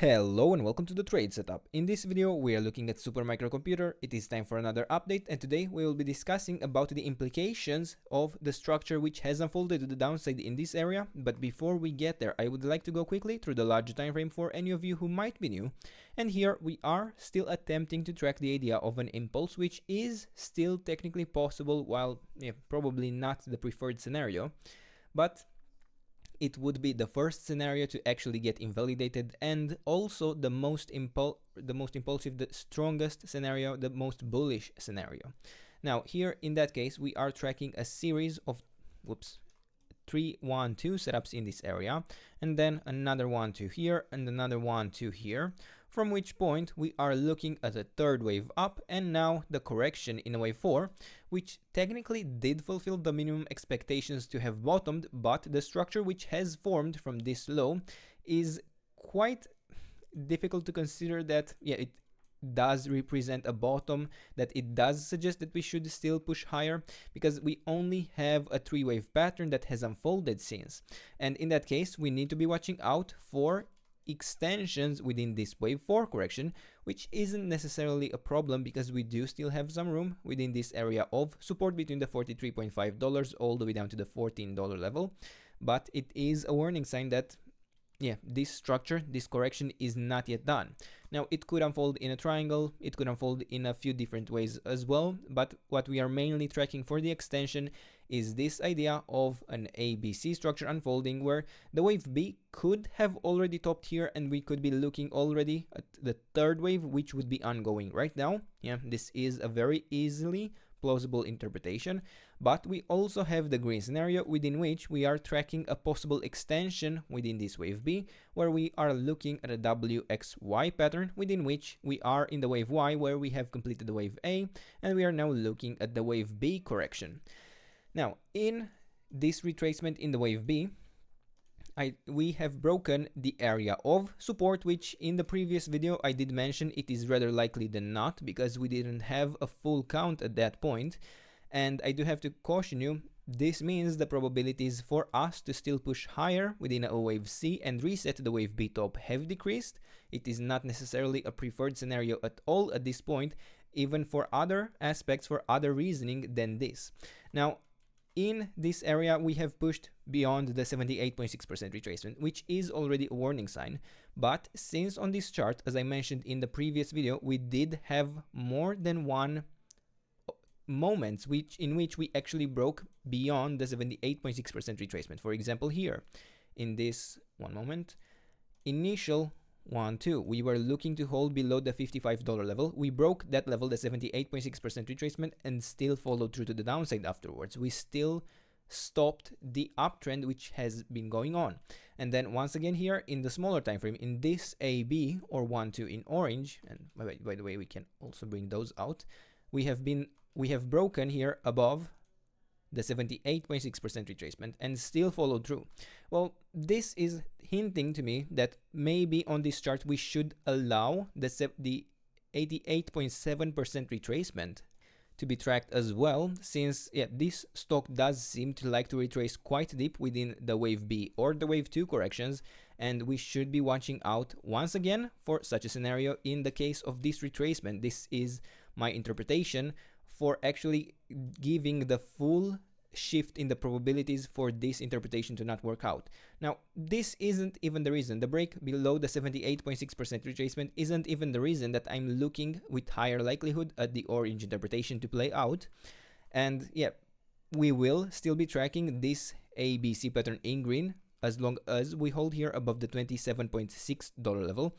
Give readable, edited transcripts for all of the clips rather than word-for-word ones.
Hello and welcome to the trade setup. In this video we are looking at supermicrocomputer. It is time for another update, and today we will be discussing about the implications of the structure which has unfolded to the downside in this area. But before we get there, I would like to go quickly through the larger time frame for any of you who might be new. And here we are still attempting to track the idea of an impulse, which is still technically possible, while probably not the preferred scenario, but it would be the first scenario to actually get invalidated, and also the most impulsive, the strongest scenario, the most bullish scenario. Now here in that case we are tracking a series of 3 1 2 setups in this area, and then another 1 2 here and another 1 2 here, from which point we are looking at a third wave up, and now the correction in wave 4, which technically did fulfill the minimum expectations to have bottomed, but the structure which has formed from this low is quite difficult to consider that it does represent a bottom, that it does suggest that we should still push higher, because we only have a 3-wave pattern that has unfolded since. And in that case we need to be watching out for extensions within this wave 4 correction, which isn't necessarily a problem because we do still have some room within this area of support between the $43.5 all the way down to the $14 level. But it is a warning sign that this structure, this correction is not yet done. Now it could unfold in a triangle, it could unfold in a few different ways as well, but what we are mainly tracking for the extension is this idea of an ABC structure unfolding, where the wave B could have already topped here and we could be looking already at the third wave, which would be ongoing right now. This is a very easily plausible interpretation, but we also have the green scenario, within which we are tracking a possible extension within this wave B, where we are looking at a WXY pattern, within which we are in the wave Y, where we have completed the wave A, and we are now looking at the wave B correction. Now in this retracement in the wave B, we have broken the area of support, which in the previous video I did mention it is rather likely than not, because we didn't have a full count at that point. And I do have to caution you, this means the probabilities for us to still push higher within a wave C and reset the wave B top have decreased. It is not necessarily a preferred scenario at all at this point, even for other aspects, for other reasoning than this. Now in this area we have pushed beyond the 78.6% retracement, which is already a warning sign. But since on this chart, as I mentioned in the previous video, we did have more than one moments in which we actually broke beyond the 78.6% retracement. For example, here in this initial 1 2 we were looking to hold below the $55 level. We broke that level, the 78.6% retracement, and still followed through to the downside afterwards. We still stopped the uptrend which has been going on. And then once again here in the smaller time frame, in this AB or 1 2 in orange, and by the way we can also bring those out, we have broken here above the 78.6% retracement and still followed through. Well, this is hinting to me that maybe on this chart we should allow the 88.7% retracement to be tracked as well, since this stock does seem to like to retrace quite deep within the wave B or the wave 2 corrections, and we should be watching out once again for such a scenario in the case of this retracement. This is my interpretation for actually giving the full shift in the probabilities for this interpretation to not work out. Now this isn't even the reason, the break below the 78.6% retracement isn't even the reason that I'm looking with higher likelihood at the orange interpretation to play out. And we will still be tracking this ABC pattern in green as long as we hold here above the $27.6 level,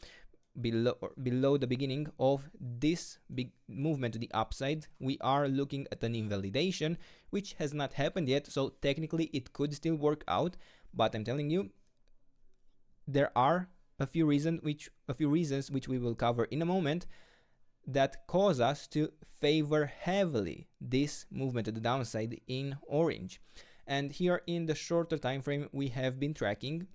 below the beginning of this big movement to the upside. We are looking at an invalidation which has not happened yet, so technically it could still work out. But I'm telling you, there are a few reasons which we will cover in a moment that cause us to favor heavily this movement to the downside in orange. And here in the shorter time frame we have been tracking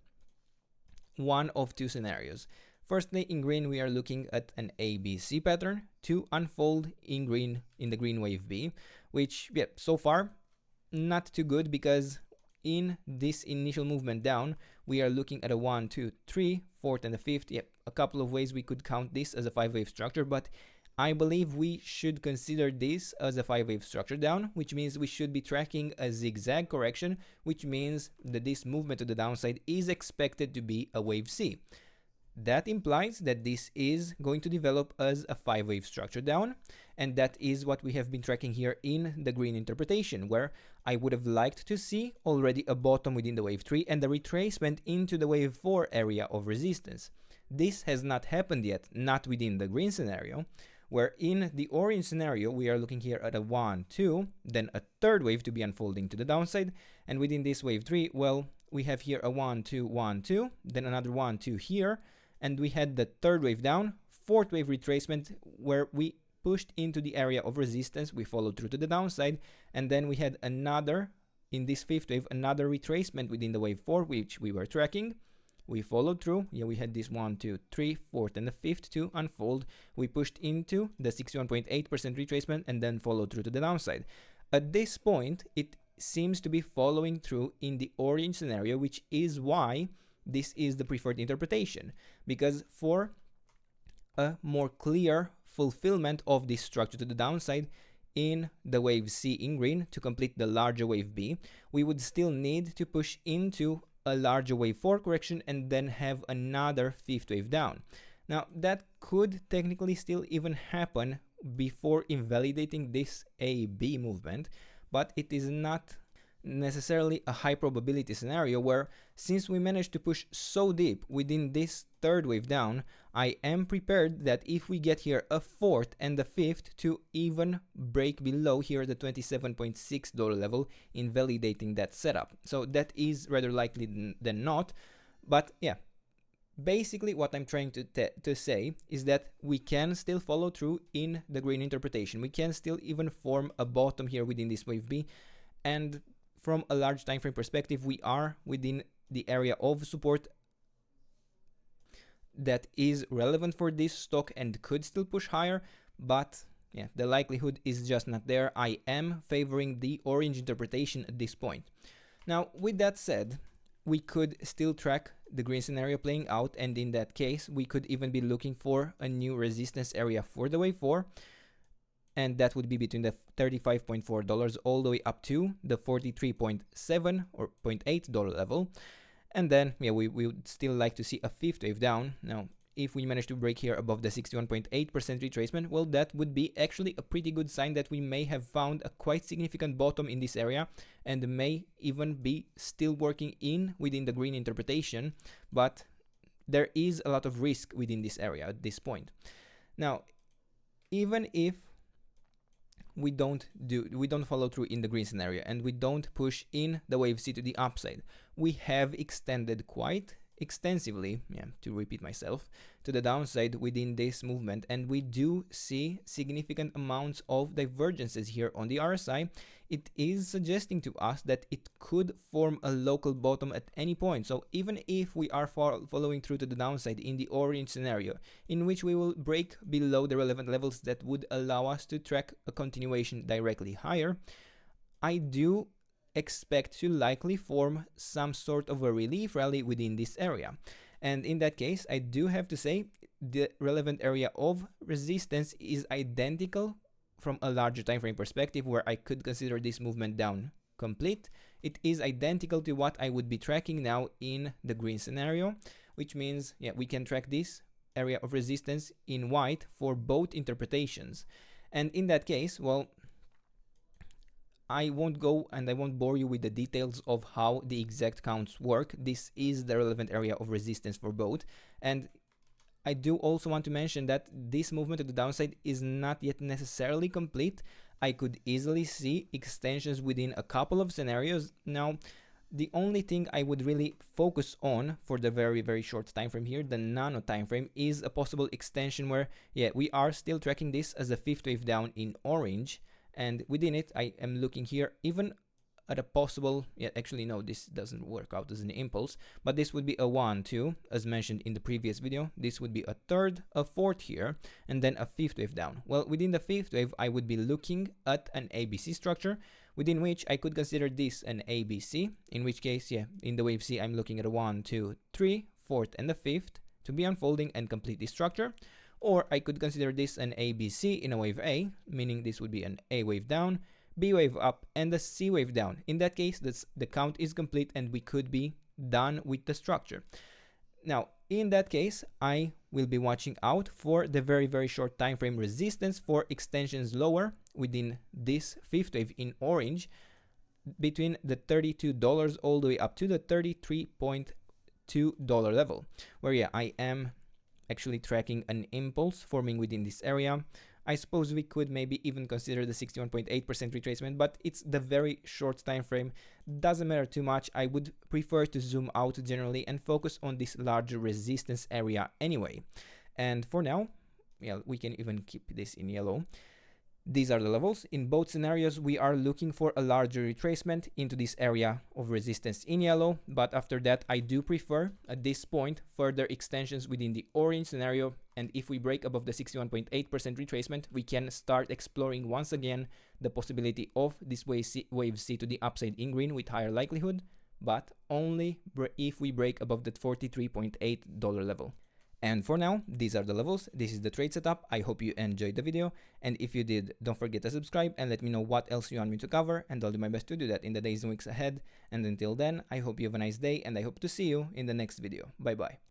one of two scenarios. Firstly, in green we are looking at an ABC pattern to unfold in green, in the green wave B, which so far not too good, because in this initial movement down, we are looking at a 1, 2, 3, 4th and a 5th. Yep, a couple of ways we could count this as a 5-wave structure, but I believe we should consider this as a 5-wave structure down, which means we should be tracking a zigzag correction, which means that this movement to the downside is expected to be a wave C. That implies that this is going to develop as a 5-wave structure down, and that is what we have been tracking here in the green interpretation, where I would have liked to see already a bottom within the wave 3 and the retracement into the wave 4 area of resistance. This has not happened yet, not within the green scenario, where in the orange scenario we are looking here at a 1, 2, then a third wave to be unfolding to the downside, and within this wave 3, well, we have here a 1, 2, 1, 2, then another 1, 2 here, and we had the third wave down, fourth wave retracement, where we pushed into the area of resistance, we followed through to the downside, and then we had another, in this fifth wave, another retracement within the wave 4, which we were tracking. We followed through, yeah, we had this 1, 2, 3, fourth, and the fifth to unfold. We pushed into the 61.8% retracement and then followed through to the downside. At this point, it seems to be following through in the orange scenario, which is why this is the preferred interpretation, because for a more clear fulfillment of this structure to the downside in the wave C in green to complete the larger wave B, we would still need to push into a larger wave 4 correction and then have another fifth wave down. Now that could technically still even happen before invalidating this A-B movement, but it is not necessarily a high probability scenario where, since we managed to push so deep within this third wave down, I am prepared that if we get here a fourth and a fifth to even break below here the $27.6 level, invalidating that setup. So that is rather likely than not, but yeah, basically what I'm trying to say is that we can still follow through in the green interpretation. We can still even form a bottom here within this wave B, and from a large time frame perspective, we are within the area of support that is relevant for this stock and could still push higher, but yeah, the likelihood is just not there. I am favoring the orange interpretation at this point. Now, with that said, we could still track the green scenario playing out, and in that case, we could even be looking for a new resistance area for the wave 4. And that would be between the $35.4 all the way up to the $43.7 or $0.8 level. And then, yeah, we would still like to see a fifth wave down. Now, if we manage to break here above the 61.8% retracement, well, that would be actually a pretty good sign that we may have found a quite significant bottom in this area and may even be still working within the green interpretation. But there is a lot of risk within this area at this point. Now, even if we don't follow through in the green scenario and we don't push in the wave C to the upside, we have extended quite extensively, to repeat myself, to the downside within this movement, and we do see significant amounts of divergences here on the RSI. It is suggesting to us that it could form a local bottom at any point. So even if we are following through to the downside in the orange scenario, in which we will break below the relevant levels that would allow us to track a continuation directly higher, I do expect to likely form some sort of a relief rally within this area. And in that case, I do have to say the relevant area of resistance is identical from a larger time frame perspective, where I could consider this movement down complete. It is identical to what I would be tracking now in the green scenario, which means, yeah, we can track this area of resistance in white for both interpretations. And in that case, well, I won't go and I won't bore you with the details of how the exact counts work. This is the relevant area of resistance for both. And I do also want to mention that this movement to the downside is not yet necessarily complete. I could easily see extensions within a couple of scenarios. Now, the only thing I would really focus on for the very, very short time frame here, the nano time frame, is a possible extension where, yeah, we are still tracking this as a fifth wave down in orange. And within it, I am looking here even at a possible, yeah, actually no, this doesn't work out as an impulse, but this would be a 1, 2, as mentioned in the previous video. This would be a third, a fourth here, and then a fifth wave down. Well, within the fifth wave, I would be looking at an ABC structure, within which I could consider this an ABC, in which case, yeah, in the wave C, I'm looking at a 1, 2, 3, fourth, and the fifth to be unfolding and complete this structure. Or I could consider this an ABC in a wave A, meaning this would be an A wave down, B wave up, and a C wave down. In that case, the count is complete and we could be done with the structure. Now, in that case, I will be watching out for the very, very short time frame resistance for extensions lower within this fifth wave in orange between the $32 all the way up to the $33.2 level, where yeah, I am actually tracking an impulse forming within this area. I suppose we could maybe even consider the 61.8% retracement, but it's the very short time frame. Doesn't matter too much. I would prefer to zoom out generally and focus on this larger resistance area anyway. And for now, yeah, we can even keep this in yellow. These are the levels. In both scenarios, we are looking for a larger retracement into this area of resistance in yellow, but after that, I do prefer, at this point, further extensions within the orange scenario, and if we break above the 61.8% retracement, we can start exploring once again the possibility of this wave C to the upside in green with higher likelihood, but only if we break above that $43.8 level. And for now, these are the levels. This is the trade setup. I hope you enjoyed the video. And if you did, don't forget to subscribe and let me know what else you want me to cover. And I'll do my best to do that in the days and weeks ahead. And until then, I hope you have a nice day and I hope to see you in the next video. Bye bye.